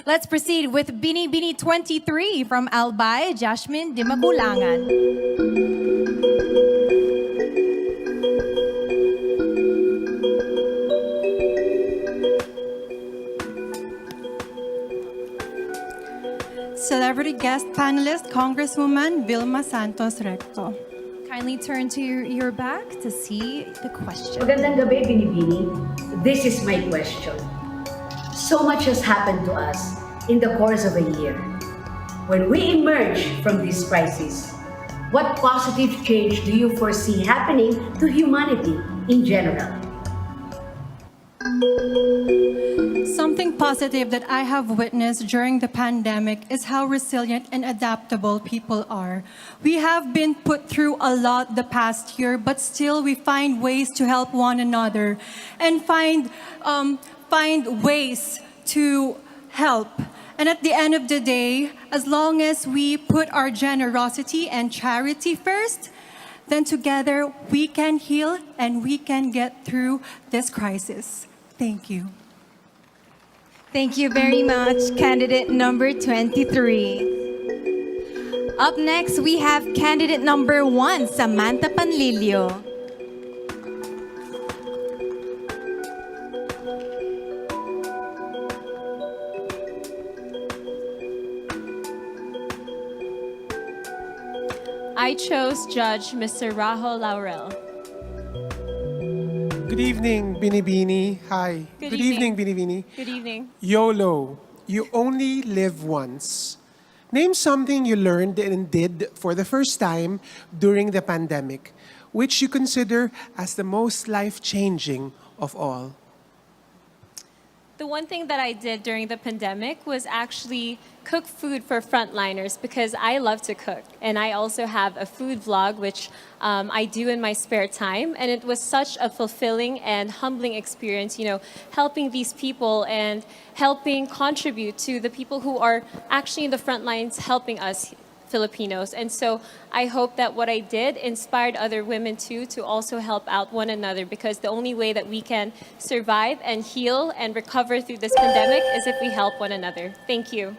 Let's proceed with Binibining 23 from Albay, Jasmine Di Magulangan. Celebrity guest panelist, Congresswoman Vilma Santos Recto. Kindly turn to your back to see the question. Magandang gabi, Binibini. This is my question. So much has happened to us in the course of a year. When we emerge from this crisis, what positive change do you foresee happening to humanity in general? Something positive that I have witnessed during the pandemic is how resilient and adaptable people are. We have been put through a lot the past year, but still we find ways to help one another and find ways to help. And at the end of the day, as long as we put our generosity and charity first, then together we can heal and we can get through this crisis. Thank you. Thank you very much, candidate number 23. Up next, we have candidate number 1, Samantha Panlilio. I chose Judge Mr. Rahul Laurel. Good evening, Binibini. Hi. Good evening, evening. Binibini. Good evening. YOLO. You only live once. Name something you learned and did for the first time during the pandemic, which you consider as the most life-changing of all. The one thing that I did during the pandemic was actually cook food for frontliners because I love to cook. And I also have a food vlog, which I do in my spare time. And it was such a fulfilling and humbling experience, helping these people and helping contribute to the people who are actually in the front lines helping us Filipinos. And so I hope that what I did inspired other women too to also help out one another, because the only way that we can survive and heal and recover through this pandemic is if we help one another. Thank you.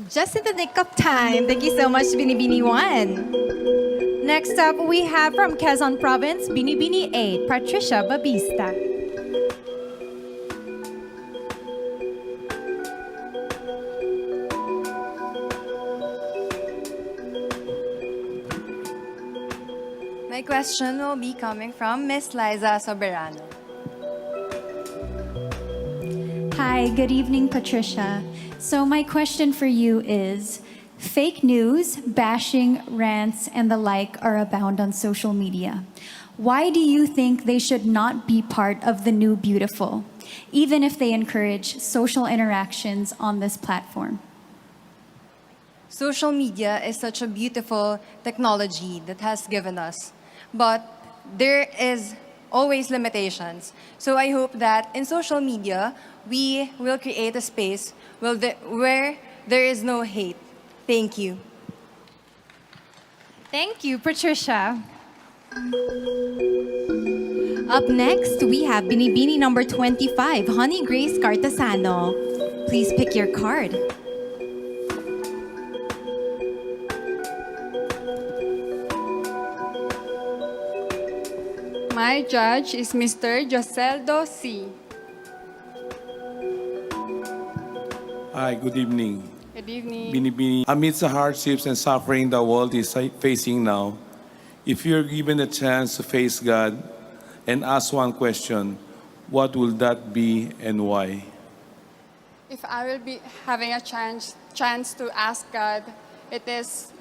Just in the nick of time. Thank you so much, Binibini 1. Next up, we have from Quezon Province, Binibini 8, Patricia Babista. My question will be coming from Miss Liza Soberano. Hi, good evening, Patricia. So my question for you is, fake news, bashing, rants, and the like are abound on social media. Why do you think they should not be part of the new beautiful, even if they encourage social interactions on this platform? Social media is such a beautiful technology that has given us, but there is always limitations. So I hope that in social media, we will create a space where there is no hate. Thank you. Thank you, Patricia. Up next, we have Binibini number 25, Honey Grace Cartasano. Please pick your card. My judge is Mr. Joseldo C. Hi, good evening. Good evening. Binibini. Amidst the hardships and suffering the world is facing now, if you're given a chance to face God and ask one question, what will that be and why? If I will be having a chance to ask God, it is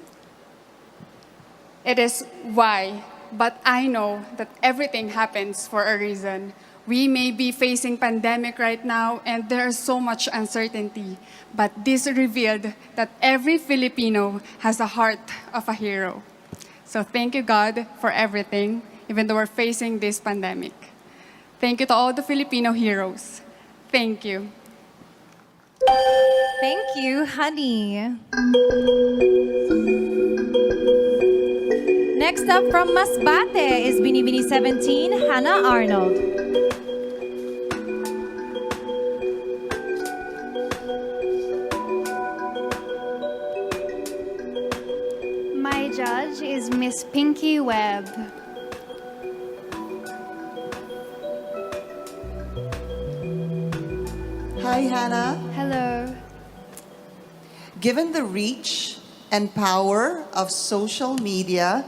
why. But I know that everything happens for a reason. We may be facing pandemic right now and there is so much uncertainty, but this revealed that every Filipino has the heart of a hero. So thank you, God, for everything, even though we're facing this pandemic. Thank you to all the Filipino heroes. Thank you. Thank you, honey. Next up from Masbate is Binibini 17, Hannah Arnold. judge is Miss Pinky Webb. Hi, Hannah. Hello. Given the reach and power of social media,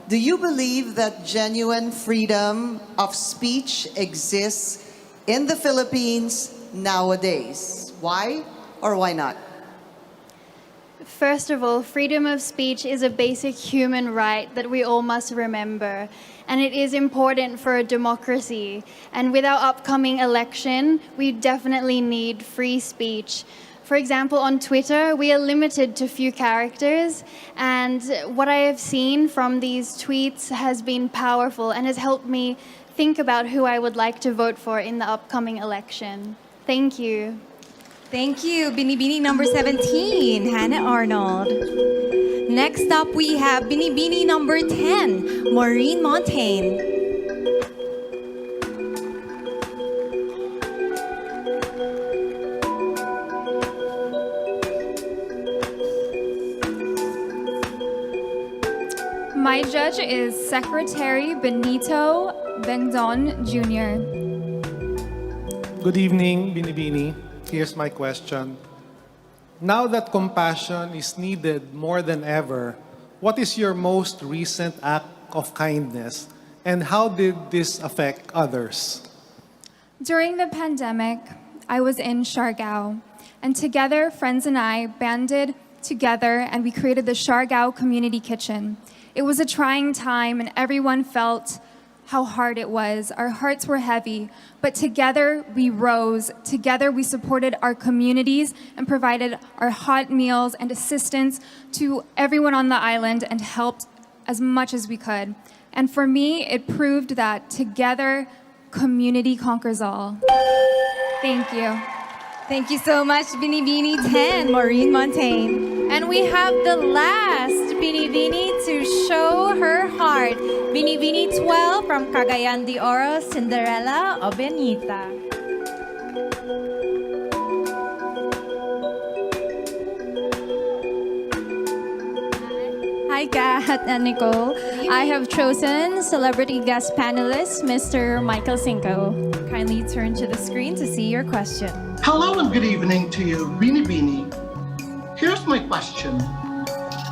do you believe that genuine freedom of speech exists in the Philippines nowadays? Why or why not? First of all, freedom of speech is a basic human right that we all must remember. And it is important for a democracy. And with our upcoming election, we definitely need free speech. For example, on Twitter, we are limited to few characters. And what I have seen from these tweets has been powerful and has helped me think about who I would like to vote for in the upcoming election. Thank you. Thank you, Binibining number 17, Hannah Arnold. Next up, we have Binibining number 10, Maureen Montaigne. My judge is Secretary Benito Bendon Jr. Good evening, Binibini. Here's my question. Now that compassion is needed more than ever, what is your most recent act of kindness, and how did this affect others? During the pandemic, I was in Siargao, and together, friends and I banded together and we created the Siargao Community Kitchen. It was a trying time and everyone felt how hard it was. Our hearts were heavy, but together we rose. Together we supported our communities and provided our hot meals and assistance to everyone on the island and helped as much as we could. And for me, it proved that together, community conquers all. Thank you. Thank you so much, Binibini 10, Maureen Montaigne. And we have the last Binibini to show her heart. Binibini 12 from Cagayan de Oro, Cinderella o Benita. Hi, Kat and Nicole. I have chosen celebrity guest panelist, Mr. Michael Cinco. Kindly turn to the screen to see your question. Hello and good evening to you, Binibini. Here's my question.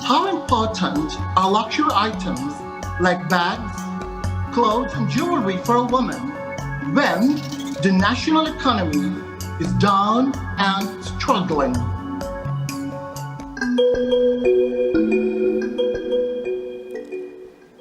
How important are luxury items like bags, clothes, and jewelry for a woman when the national economy is down and struggling?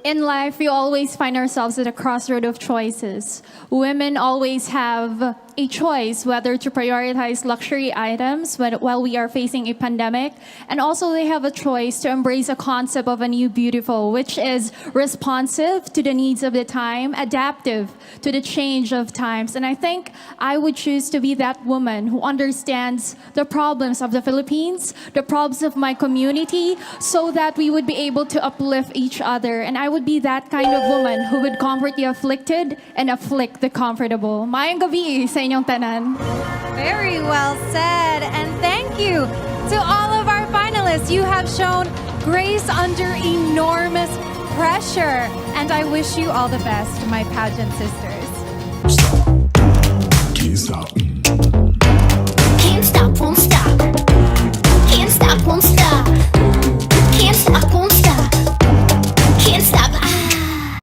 In life, we always find ourselves at a crossroad of choices. Women always have a choice whether to prioritize luxury items while we are facing a pandemic, and also they have a choice to embrace a concept of a new beautiful, which is responsive to the needs of the time, adaptive to the change of times. And I think I would choose to be that woman who understands the problems of the Philippines, the problems of my community, so that we would be able to uplift each other. And I would be that kind of woman who would comfort the afflicted and afflict the comfortable. Mayang gabi sa inyong tanan. Very well said. And thank you to all of our finalists. You have shown grace under enormous pressure. And I wish you all the best, my pageant sisters. Stop.